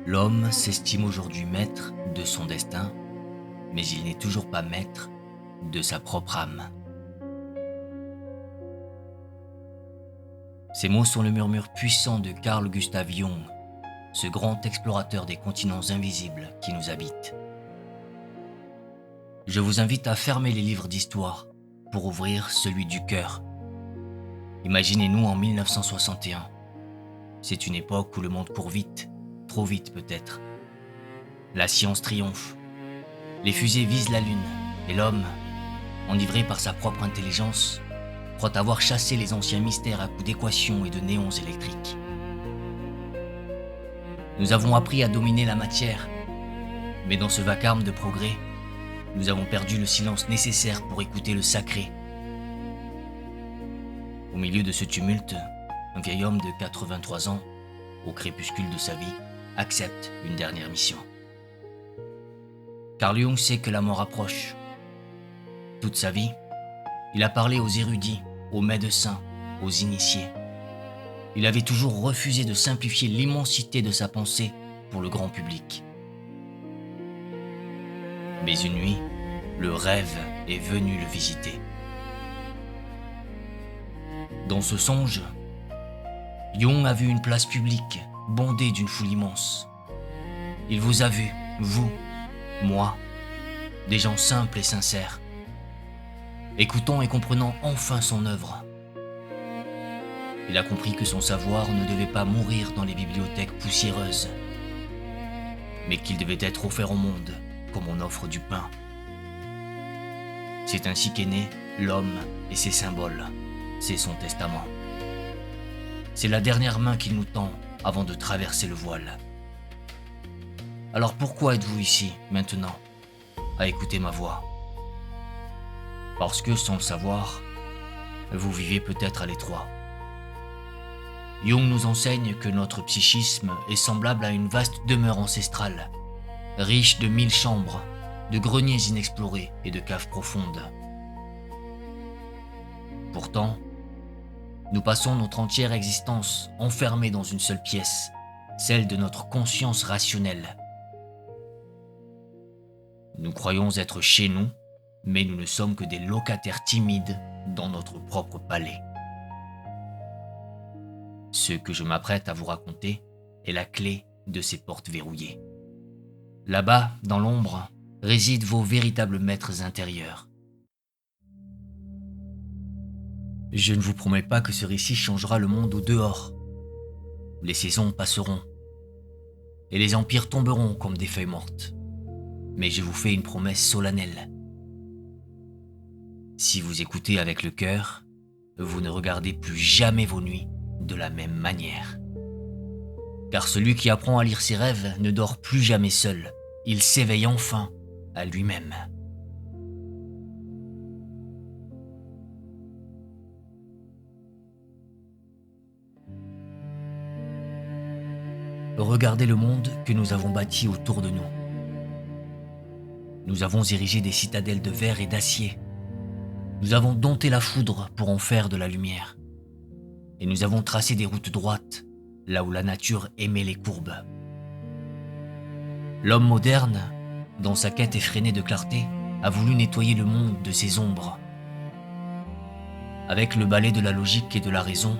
L'homme s'estime aujourd'hui maître de son destin, mais il n'est toujours pas maître de sa propre âme. Ces mots sont le murmure puissant de Carl Gustav Jung, ce grand explorateur des continents invisibles qui nous habitent. Je vous invite à fermer les livres d'histoire pour ouvrir celui du cœur. Imaginez-nous en 1961. C'est une époque où le monde court vite, trop vite peut-être. La science triomphe. Les fusées visent la Lune et l'homme, enivré par sa propre intelligence, croit avoir chassé les anciens mystères à coups d'équations et de néons électriques. Nous avons appris à dominer la matière, mais dans ce vacarme de progrès, nous avons perdu le silence nécessaire pour écouter le sacré. Au milieu de ce tumulte, un vieil homme de 83 ans, au crépuscule de sa vie, accepte une dernière mission. Carl Jung sait que la mort approche. Toute sa vie, il a parlé aux érudits, aux médecins, aux initiés. Il avait toujours refusé de simplifier l'immensité de sa pensée pour le grand public. Mais une nuit, le rêve est venu le visiter. Dans ce songe, Jung a vu une place publique bondée d'une foule immense. Il vous a vu, vous, moi, des gens simples et sincères, écoutant et comprenant enfin son œuvre. Il a compris que son savoir ne devait pas mourir dans les bibliothèques poussiéreuses, mais qu'il devait être offert au monde comme on offre du pain. C'est ainsi qu'est né l'homme et ses symboles, c'est son testament. C'est la dernière main qu'il nous tend avant de traverser le voile. Alors pourquoi êtes-vous ici, maintenant, à écouter ma voix? Parce que, sans le savoir, vous vivez peut-être à l'étroit. Jung nous enseigne que notre psychisme est semblable à une vaste demeure ancestrale, riche de 1000 chambres, de greniers inexplorés et de caves profondes. Pourtant, nous passons notre entière existence enfermés dans une seule pièce, celle de notre conscience rationnelle. Nous croyons être chez nous, mais nous ne sommes que des locataires timides dans notre propre palais. Ce que je m'apprête à vous raconter est la clé de ces portes verrouillées. Là-bas, dans l'ombre, résident vos véritables maîtres intérieurs. Je ne vous promets pas que ce récit changera le monde au dehors. Les saisons passeront, et les empires tomberont comme des feuilles mortes. Mais je vous fais une promesse solennelle. Si vous écoutez avec le cœur, vous ne regardez plus jamais vos nuits de la même manière. Car celui qui apprend à lire ses rêves ne dort plus jamais seul. Il s'éveille enfin à lui-même. Regardez le monde que nous avons bâti autour de nous. Nous avons érigé des citadelles de verre et d'acier. Nous avons dompté la foudre pour en faire de la lumière. Et nous avons tracé des routes droites, là où la nature aimait les courbes. L'homme moderne, dans sa quête effrénée de clarté, a voulu nettoyer le monde de ses ombres. Avec le balai de la logique et de la raison,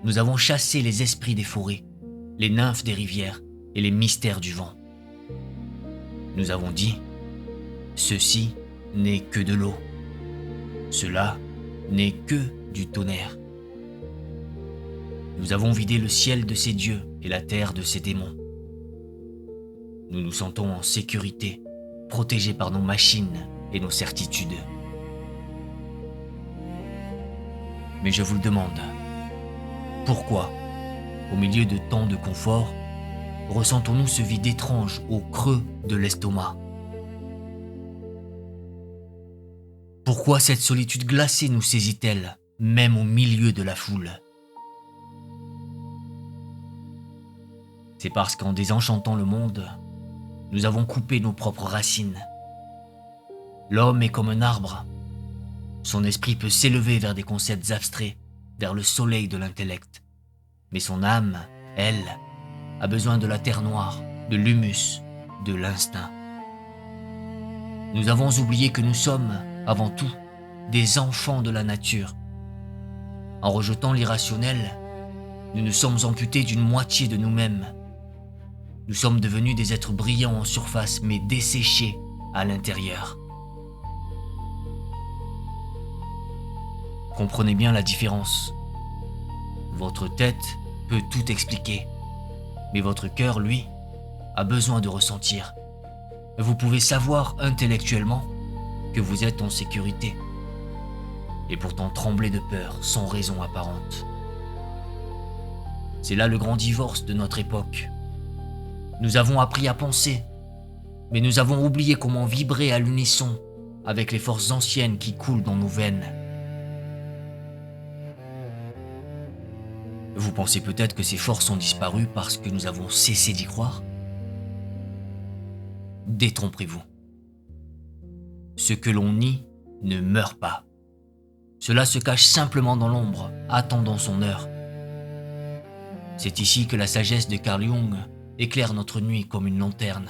nous avons chassé les esprits des forêts, les nymphes des rivières et les mystères du vent. Nous avons dit, ceci n'est que de l'eau. Cela n'est que du tonnerre. Nous avons vidé le ciel de ses dieux et la terre de ses démons. Nous nous sentons en sécurité, protégés par nos machines et nos certitudes. Mais je vous le demande, pourquoi, au milieu de tant de confort, ressentons-nous ce vide étrange au creux de l'estomac? Pourquoi cette solitude glacée nous saisit-elle, même au milieu de la foule? C'est parce qu'en désenchantant le monde, nous avons coupé nos propres racines. L'homme est comme un arbre. Son esprit peut s'élever vers des concepts abstraits, vers le soleil de l'intellect. Mais son âme, elle, a besoin de la terre noire, de l'humus, de l'instinct. Nous avons oublié que nous sommes, avant tout, des enfants de la nature. En rejetant l'irrationnel, nous nous sommes amputés d'une moitié de nous-mêmes. Nous sommes devenus des êtres brillants en surface, mais desséchés à l'intérieur. Comprenez bien la différence. Votre tête peut tout expliquer, mais votre cœur, lui, a besoin de ressentir. Vous pouvez savoir intellectuellement que vous êtes en sécurité, et pourtant trembler de peur sans raison apparente. C'est là le grand divorce de notre époque. Nous avons appris à penser, mais nous avons oublié comment vibrer à l'unisson avec les forces anciennes qui coulent dans nos veines. Vous pensez peut-être que ces forces ont disparu parce que nous avons cessé d'y croire ? Détrompez-vous. Ce que l'on nie ne meurt pas. Cela se cache simplement dans l'ombre, attendant son heure. C'est ici que la sagesse de Carl Jung éclaire notre nuit comme une lanterne.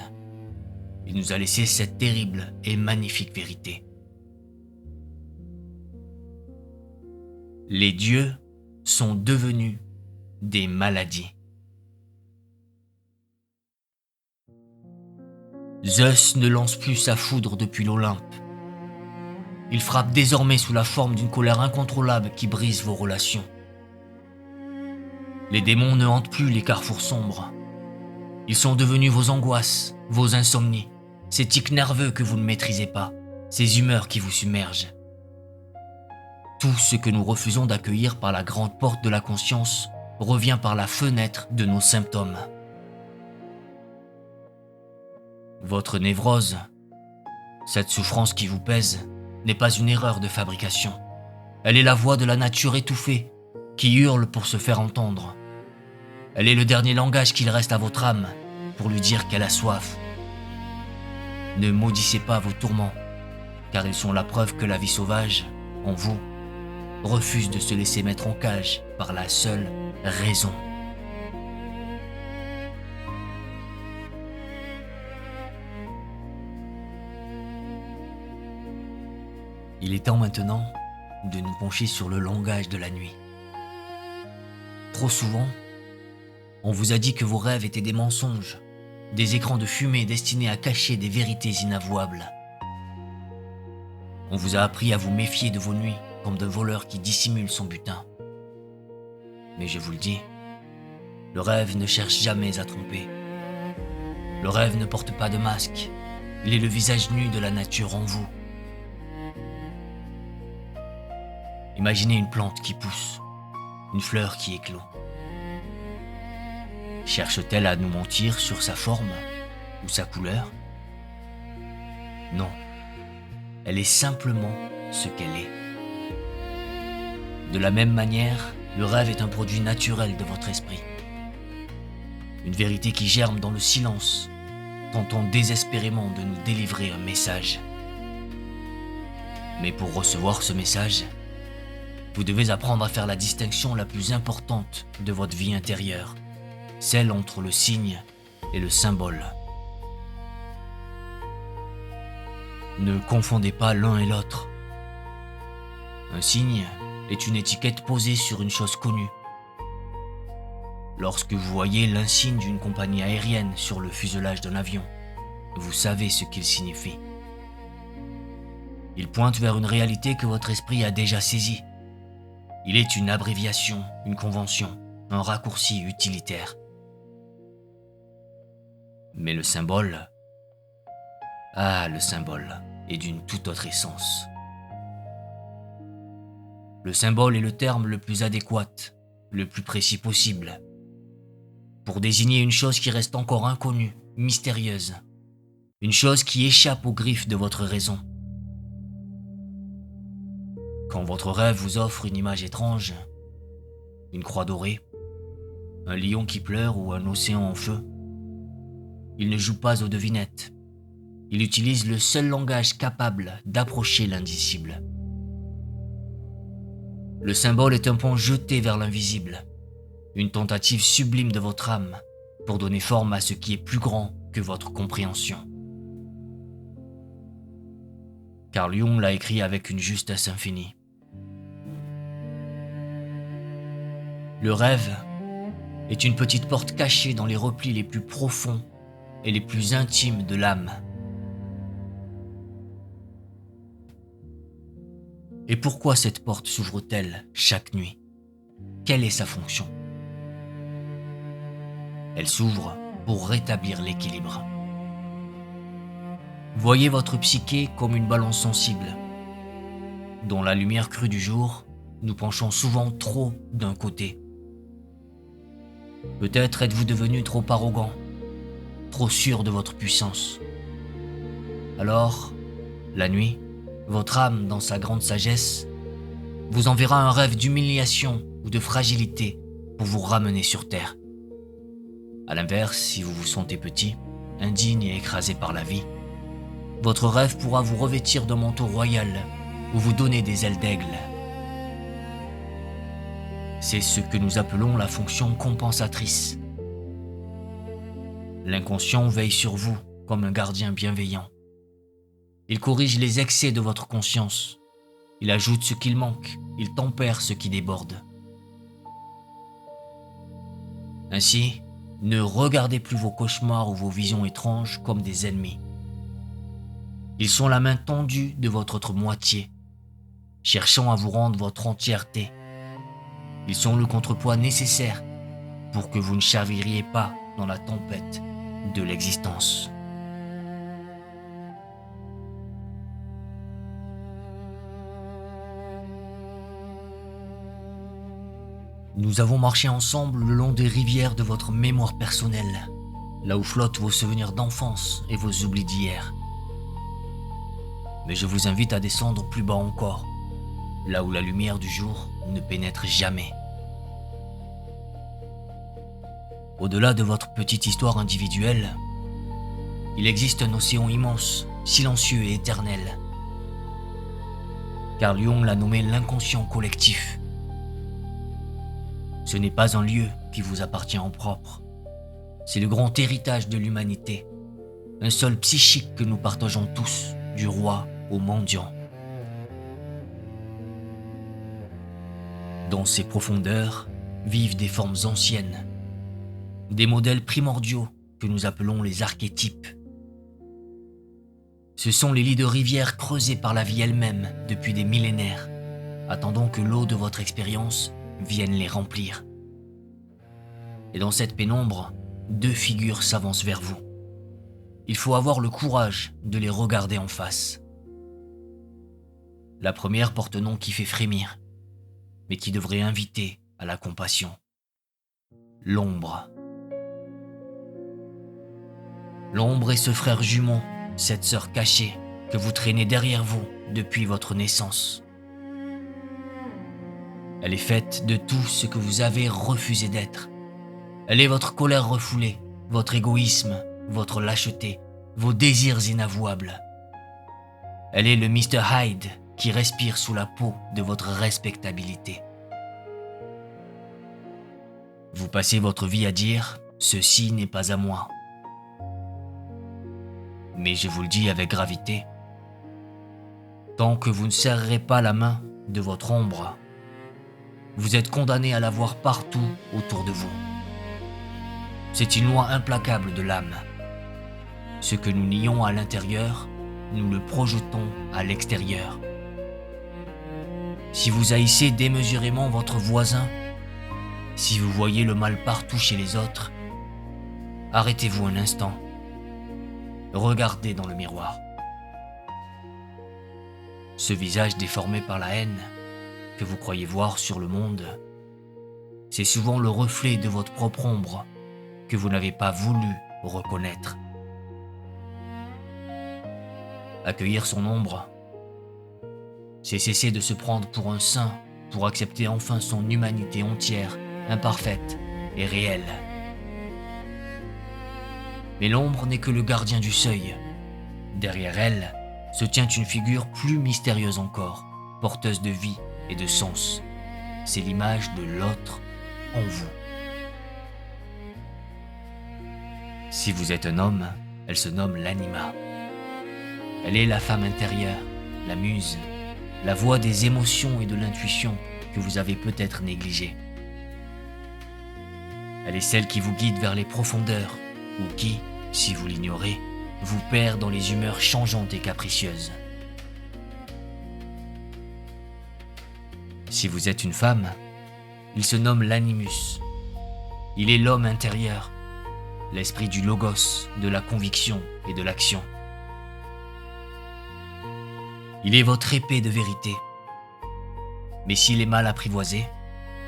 Il nous a laissé cette terrible et magnifique vérité. Les dieux sont devenus des maladies. Zeus ne lance plus sa foudre depuis l'Olympe. Il frappe désormais sous la forme d'une colère incontrôlable qui brise vos relations. Les démons ne hantent plus les carrefours sombres. Ils sont devenus vos angoisses, vos insomnies, ces tics nerveux que vous ne maîtrisez pas, ces humeurs qui vous submergent. Tout ce que nous refusons d'accueillir par la grande porte de la conscience revient par la fenêtre de nos symptômes. Votre névrose, cette souffrance qui vous pèse, n'est pas une erreur de fabrication. Elle est la voix de la nature étouffée, qui hurle pour se faire entendre. Elle est le dernier langage qu'il reste à votre âme pour lui dire qu'elle a soif. Ne maudissez pas vos tourments, car ils sont la preuve que la vie sauvage, en vous, refuse de se laisser mettre en cage par la seule raison. Il est temps maintenant de nous pencher sur le langage de la nuit. Trop souvent, on vous a dit que vos rêves étaient des mensonges, des écrans de fumée destinés à cacher des vérités inavouables. On vous a appris à vous méfier de vos nuits comme d'un voleur qui dissimule son butin. Mais je vous le dis, le rêve ne cherche jamais à tromper. Le rêve ne porte pas de masque, il est le visage nu de la nature en vous. Imaginez une plante qui pousse, une fleur qui éclot. Cherche-t-elle à nous mentir sur sa forme ou sa couleur ? Non, elle est simplement ce qu'elle est. De la même manière, le rêve est un produit naturel de votre esprit. Une vérité qui germe dans le silence, tentant désespérément de nous délivrer un message. Mais pour recevoir ce message, vous devez apprendre à faire la distinction la plus importante de votre vie intérieure, celle entre le signe et le symbole. Ne confondez pas l'un et l'autre. Un signe est une étiquette posée sur une chose connue. Lorsque vous voyez l'insigne d'une compagnie aérienne sur le fuselage d'un avion, vous savez ce qu'il signifie. Il pointe vers une réalité que votre esprit a déjà saisie. Il est une abréviation, une convention, un raccourci utilitaire. Mais le symbole, le symbole est d'une toute autre essence. Le symbole est le terme le plus adéquat, le plus précis possible, pour désigner une chose qui reste encore inconnue, mystérieuse, une chose qui échappe aux griffes de votre raison. Quand votre rêve vous offre une image étrange, une croix dorée, un lion qui pleure ou un océan en feu, il ne joue pas aux devinettes. Il utilise le seul langage capable d'approcher l'indicible. Le symbole est un pont jeté vers l'invisible, une tentative sublime de votre âme pour donner forme à ce qui est plus grand que votre compréhension. Carl Jung l'a écrit avec une justesse infinie. Le rêve est une petite porte cachée dans les replis les plus profonds et les plus intimes de l'âme. Et pourquoi cette porte s'ouvre-t-elle chaque nuit? Quelle est sa fonction? Elle s'ouvre pour rétablir l'équilibre. Voyez votre psyché comme une balance sensible. Dans la lumière crue du jour, nous penchons souvent trop d'un côté. Peut-être êtes-vous devenu trop arrogant, trop sûr de votre puissance. Alors, la nuit, votre âme, dans sa grande sagesse, vous enverra un rêve d'humiliation ou de fragilité pour vous ramener sur terre. À l'inverse, si vous vous sentez petit, indigne et écrasé par la vie, votre rêve pourra vous revêtir d'un manteau royal ou vous donner des ailes d'aigle. C'est ce que nous appelons la fonction compensatrice. L'inconscient veille sur vous comme un gardien bienveillant. Il corrige les excès de votre conscience. Il ajoute ce qu'il manque. Il tempère ce qui déborde. Ainsi, ne regardez plus vos cauchemars ou vos visions étranges comme des ennemis. Ils sont la main tendue de votre autre moitié, cherchant à vous rendre votre entièreté. Ils sont le contrepoids nécessaire pour que vous ne chaviriez pas dans la tempête de l'existence. Nous avons marché ensemble le long des rivières de votre mémoire personnelle, là où flottent vos souvenirs d'enfance et vos oublis d'hier. Mais je vous invite à descendre plus bas encore, là où la lumière du jour ne pénètre jamais. Au-delà de votre petite histoire individuelle, il existe un océan immense, silencieux et éternel. Carl Jung l'a nommé l'inconscient collectif. Ce n'est pas un lieu qui vous appartient en propre. C'est le grand héritage de l'humanité, un sol psychique que nous partageons tous, du roi au mendiant. Dans ses profondeurs vivent des formes anciennes, des modèles primordiaux que nous appelons les archétypes. Ce sont les lits de rivière creusés par la vie elle-même depuis des millénaires, attendant que l'eau de votre expérience vienne les remplir. Et dans cette pénombre, deux figures s'avancent vers vous. Il faut avoir le courage de les regarder en face. La première porte un nom qui fait frémir, mais qui devrait inviter à la compassion. L'ombre. L'ombre est ce frère jumeau, cette sœur cachée que vous traînez derrière vous depuis votre naissance. Elle est faite de tout ce que vous avez refusé d'être. Elle est votre colère refoulée, votre égoïsme, votre lâcheté, vos désirs inavouables. Elle est le Mr. Hyde qui respire sous la peau de votre respectabilité. Vous passez votre vie à dire « ceci n'est pas à moi ». Mais je vous le dis avec gravité, tant que vous ne serrerez pas la main de votre ombre, vous êtes condamné à la voir partout autour de vous. C'est une loi implacable de l'âme. Ce que nous nions à l'intérieur, nous le projetons à l'extérieur. Si vous haïssez démesurément votre voisin, si vous voyez le mal partout chez les autres, arrêtez-vous un instant. Regardez dans le miroir. Ce visage déformé par la haine que vous croyez voir sur le monde, c'est souvent le reflet de votre propre ombre que vous n'avez pas voulu reconnaître. Accueillir son ombre, c'est cesser de se prendre pour un saint, pour accepter enfin son humanité entière, imparfaite et réelle. Mais l'ombre n'est que le gardien du seuil. Derrière elle se tient une figure plus mystérieuse encore, porteuse de vie et de sens. C'est l'image de l'autre en vous. Si vous êtes un homme, elle se nomme l'anima. Elle est la femme intérieure, la muse, la voix des émotions et de l'intuition que vous avez peut-être négligée. Elle est celle qui vous guide vers les profondeurs ou qui, si vous l'ignorez, vous perd dans les humeurs changeantes et capricieuses. Si vous êtes une femme, il se nomme l'animus. Il est l'homme intérieur, l'esprit du logos, de la conviction et de l'action. Il est votre épée de vérité. Mais s'il est mal apprivoisé,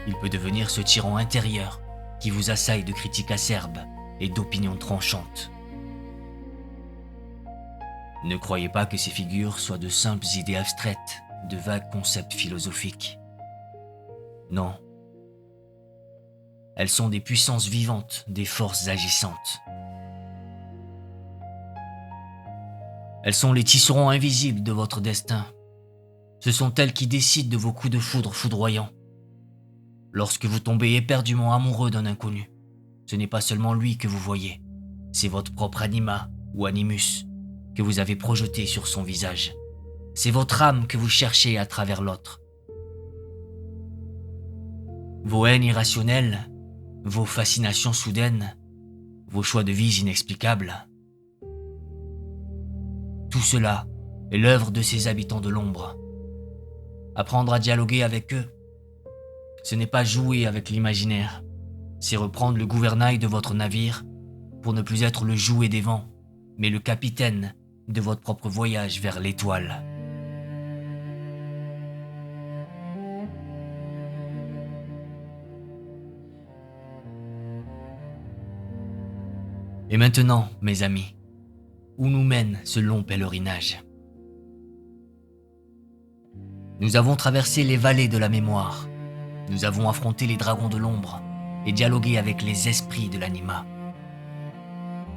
il peut devenir ce tyran intérieur qui vous assaille de critiques acerbes et d'opinions tranchantes. Ne croyez pas que ces figures soient de simples idées abstraites, de vagues concepts philosophiques. Non. Elles sont des puissances vivantes, des forces agissantes. Elles sont les tisserands invisibles de votre destin. Ce sont elles qui décident de vos coups de foudre foudroyants. Lorsque vous tombez éperdument amoureux d'un inconnu, ce n'est pas seulement lui que vous voyez, c'est votre propre anima ou animus que vous avez projeté sur son visage. C'est votre âme que vous cherchez à travers l'autre. Vos haines irrationnelles, vos fascinations soudaines, vos choix de vie inexplicables. Tout cela est l'œuvre de ces habitants de l'ombre. Apprendre à dialoguer avec eux, ce n'est pas jouer avec l'imaginaire, c'est reprendre le gouvernail de votre navire pour ne plus être le jouet des vents, mais le capitaine de votre propre voyage vers l'étoile. Et maintenant, mes amis, où nous mène ce long pèlerinage? Nous avons traversé les vallées de la mémoire, nous avons affronté les dragons de l'ombre et dialogué avec les esprits de l'anima.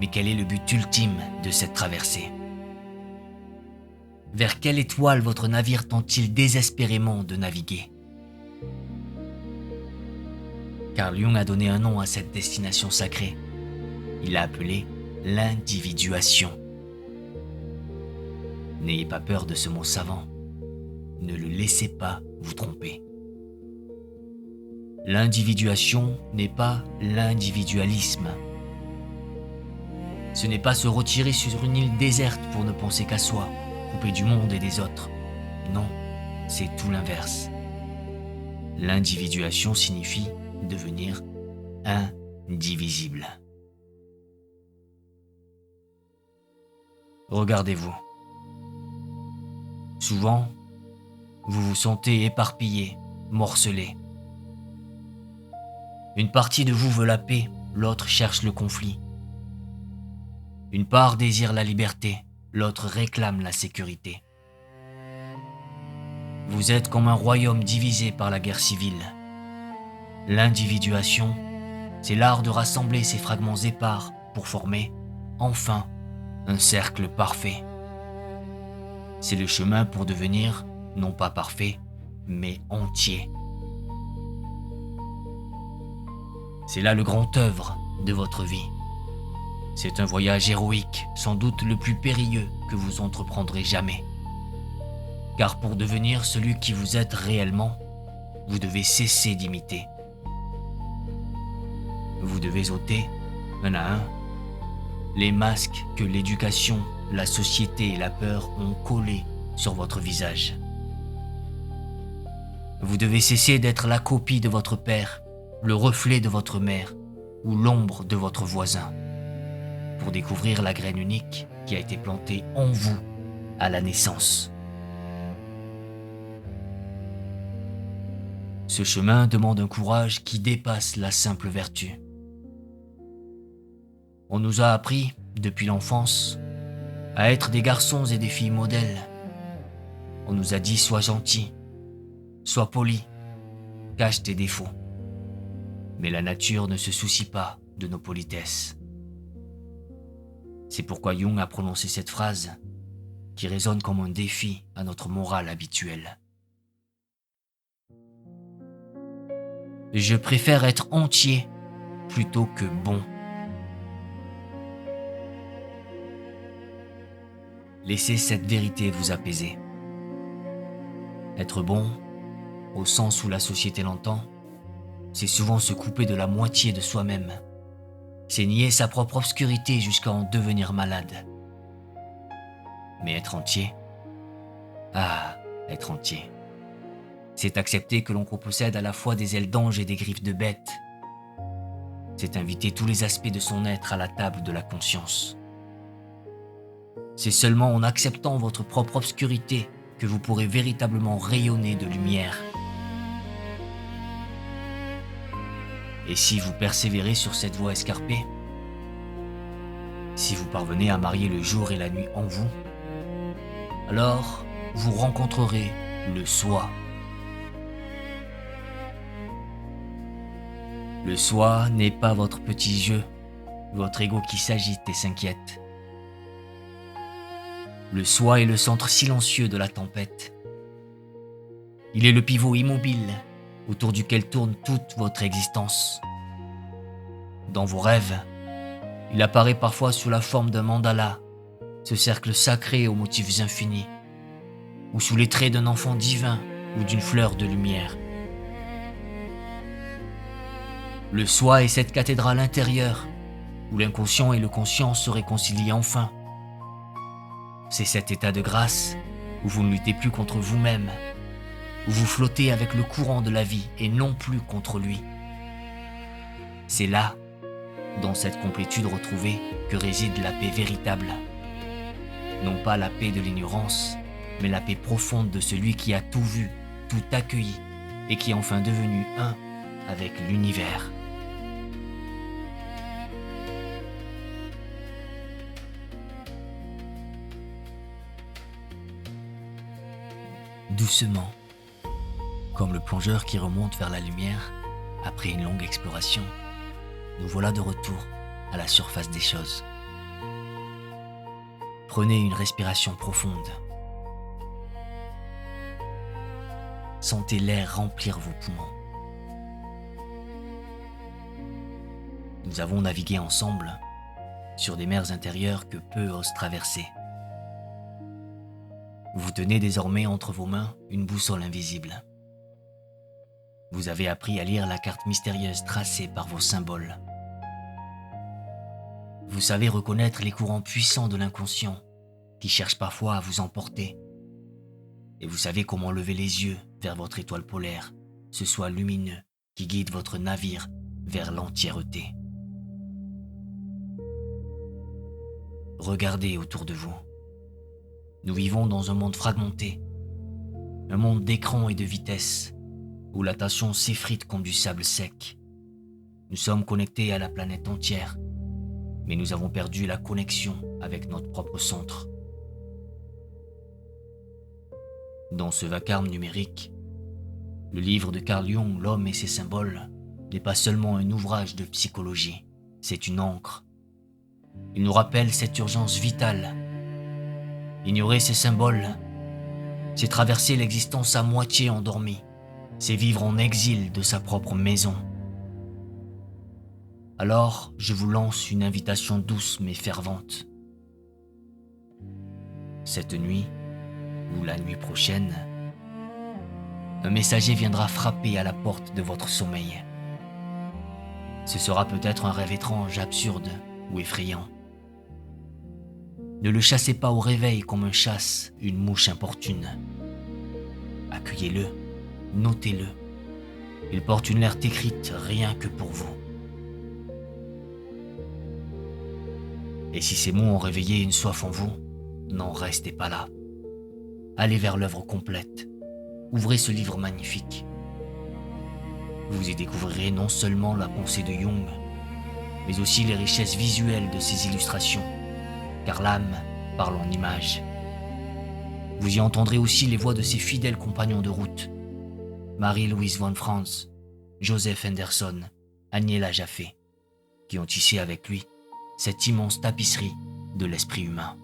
Mais quel est le but ultime de cette traversée? Vers quelle étoile votre navire tente-t-il désespérément de naviguer? Carl Jung a donné un nom à cette destination sacrée. Il l'a appelé l'individuation. N'ayez pas peur de ce mot savant. Ne le laissez pas vous tromper. L'individuation n'est pas l'individualisme. Ce n'est pas se retirer sur une île déserte pour ne penser qu'à soi, coupé du monde et des autres. Non, c'est tout l'inverse. L'individuation signifie devenir indivisible. Regardez-vous. Souvent, vous vous sentez éparpillé, morcelé. Une partie de vous veut la paix, l'autre cherche le conflit. Une part désire la liberté, l'autre réclame la sécurité. Vous êtes comme un royaume divisé par la guerre civile. L'individuation, c'est l'art de rassembler ces fragments épars pour former, enfin, un cercle parfait. C'est le chemin pour devenir, non pas parfait, mais entier. C'est là le grand œuvre de votre vie. C'est un voyage héroïque, sans doute le plus périlleux que vous entreprendrez jamais. Car pour devenir celui qui vous êtes réellement, vous devez cesser d'imiter. Vous devez ôter, un à un, les masques que l'éducation, la société et la peur ont collés sur votre visage. Vous devez cesser d'être la copie de votre père, le reflet de votre mère ou l'ombre de votre voisin, pour découvrir la graine unique qui a été plantée en vous à la naissance. Ce chemin demande un courage qui dépasse la simple vertu. On nous a appris, depuis l'enfance, à être des garçons et des filles modèles. On nous a dit « sois gentil, sois poli, cache tes défauts ». Mais la nature ne se soucie pas de nos politesses. C'est pourquoi Jung a prononcé cette phrase qui résonne comme un défi à notre morale habituelle. Je préfère être entier plutôt que bon. Laissez cette vérité vous apaiser. Être bon, au sens où la société l'entend, c'est souvent se couper de la moitié de soi-même. C'est nier sa propre obscurité jusqu'à en devenir malade. Mais être entier, être entier, c'est accepter que l'on possède à la fois des ailes d'ange et des griffes de bête. C'est inviter tous les aspects de son être à la table de la conscience. C'est seulement en acceptant votre propre obscurité que vous pourrez véritablement rayonner de lumière. Et si vous persévérez sur cette voie escarpée, si vous parvenez à marier le jour et la nuit en vous, alors vous rencontrerez le soi. Le soi n'est pas votre petit jeu, votre ego qui s'agite et s'inquiète. Le soi est le centre silencieux de la tempête. Il est le pivot immobile autour duquel tourne toute votre existence. Dans vos rêves, il apparaît parfois sous la forme d'un mandala, ce cercle sacré aux motifs infinis, ou sous les traits d'un enfant divin ou d'une fleur de lumière. Le soi est cette cathédrale intérieure où l'inconscient et le conscient se réconcilient enfin. C'est cet état de grâce où vous ne luttez plus contre vous-même, où vous flottez avec le courant de la vie et non plus contre lui. C'est là, dans cette complétude retrouvée, que réside la paix véritable. Non pas la paix de l'ignorance, mais la paix profonde de celui qui a tout vu, tout accueilli et qui est enfin devenu un avec l'univers. Doucement, comme le plongeur qui remonte vers la lumière après une longue exploration, nous voilà de retour à la surface des choses. Prenez une respiration profonde. Sentez l'air remplir vos poumons. Nous avons navigué ensemble sur des mers intérieures que peu osent traverser. Vous tenez désormais entre vos mains une boussole invisible. Vous avez appris à lire la carte mystérieuse tracée par vos symboles. Vous savez reconnaître les courants puissants de l'inconscient qui cherchent parfois à vous emporter. Et vous savez comment lever les yeux vers votre étoile polaire, ce soi lumineux qui guide votre navire vers l'entièreté. Regardez autour de vous. Nous vivons dans un monde fragmenté, un monde d'écran et de vitesse, où l'attention s'effrite comme du sable sec. Nous sommes connectés à la planète entière, mais nous avons perdu la connexion avec notre propre centre. Dans ce vacarme numérique, le livre de Carl Jung, L'homme et ses symboles, n'est pas seulement un ouvrage de psychologie, c'est une encre. Il nous rappelle cette urgence vitale. Ignorer ces symboles, c'est traverser l'existence à moitié endormie, c'est vivre en exil de sa propre maison. Alors, je vous lance une invitation douce mais fervente. Cette nuit, ou la nuit prochaine, un messager viendra frapper à la porte de votre sommeil. Ce sera peut-être un rêve étrange, absurde ou effrayant. Ne le chassez pas au réveil comme un chasse une mouche importune. Accueillez-le, notez-le. Il porte une lettre écrite rien que pour vous. Et si ces mots ont réveillé une soif en vous, n'en restez pas là. Allez vers l'œuvre complète. Ouvrez ce livre magnifique. Vous y découvrirez non seulement la pensée de Jung, mais aussi les richesses visuelles de ses illustrations, car l'âme parle en images. Vous y entendrez aussi les voix de ses fidèles compagnons de route, Marie-Louise von Franz, Joseph Henderson, Agnella Jaffé, qui ont tissé avec lui cette immense tapisserie de l'esprit humain.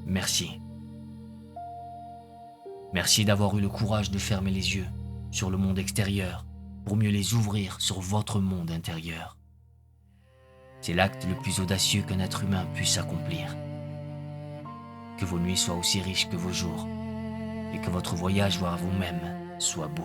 Merci. Merci d'avoir eu le courage de fermer les yeux sur le monde extérieur pour mieux les ouvrir sur votre monde intérieur. C'est l'acte le plus audacieux qu'un être humain puisse accomplir. Que vos nuits soient aussi riches que vos jours, et que votre voyage vers vous-même soit beau.